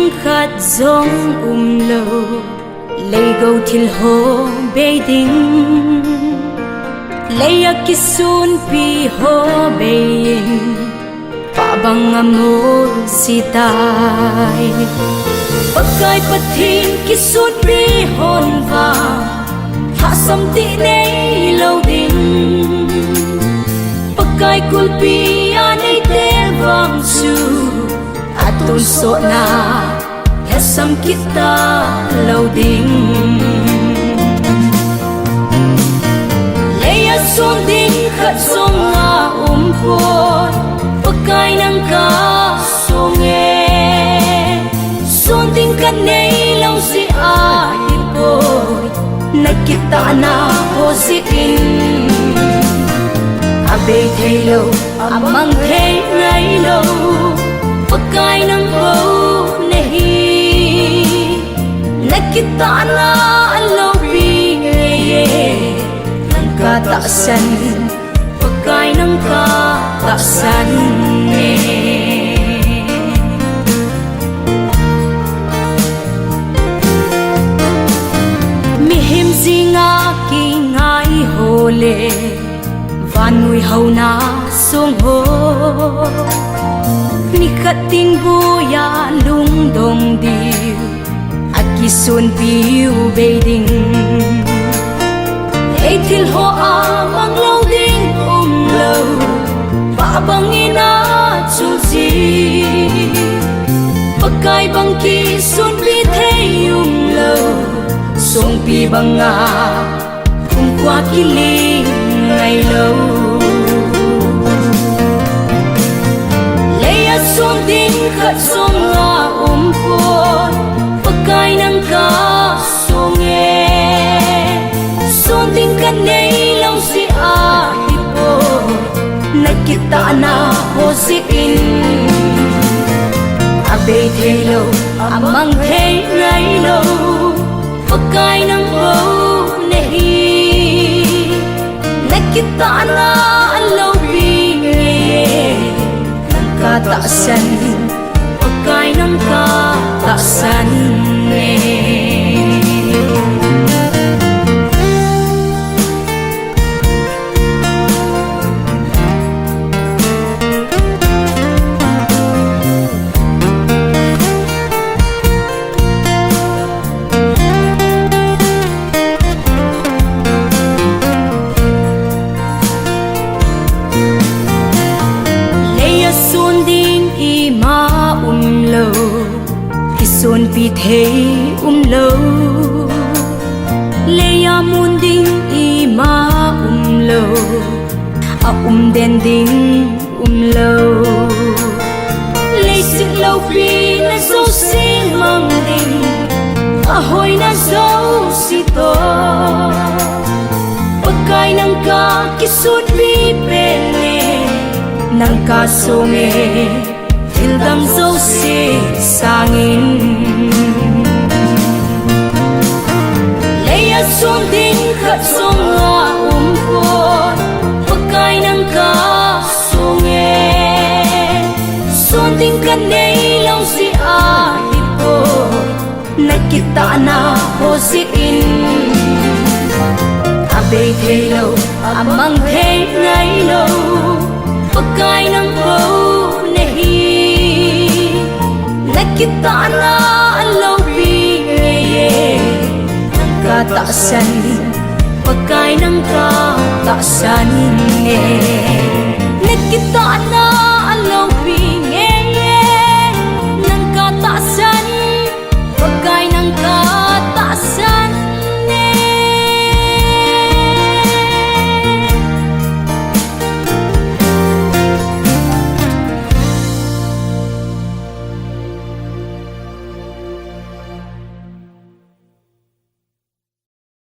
ding khát giống lâu lấy gầu thil ho bê ding lấy a kisun pi ho bê in pa bang amor si tai pakai pathin kisun pi hon va ha sam ti nei lâu ding pakai kulpi anei te vang su atun so na hesam kita lâu ding leya son ding khat song nga pon pakai nang ka songe son ding kan nei lâu si a ipoi nakita na ho si in abe thei lâu amang thei ngai lâu pakai nang bo nehi nakita na lâu pi ye nang ka ta san pakai nang ka ta san mi him zinga ki ngai hole vanui hau na song ho ni khating buya lung dong diu aki sun piu beiding ei thil ho a mang lâu ding lâu pa bang ina chu ji pakai bang ki sun pi thei lâu song pi bang a kum kwa ki li ngày lâu leya son ding khat song nga pon pakai nang ka songe son ding kan nei lâu si a ipo nakita na ho si in abe thei lâu amang thei ngai lâu pakai nang bo nehi nakita na lâu pi nang ka ta san pakai nang ka ta san lâu kisun pi thei lâu leya mun ding i ma lâu a den ding lâu lei sit lâu pi na so si mang ding a hoi na so si to pakai nang ka kisun pi pele nang ka songe dam dấu si sangin leya son ding khat song nga pon pakai nang ka songe son ding kan nei lâu si a ipo nakita na ho si in abe thei lâu amang thei ngai lâu pakai nang bo nakita na lâu pi nang ka ta san pakai nang ka ta san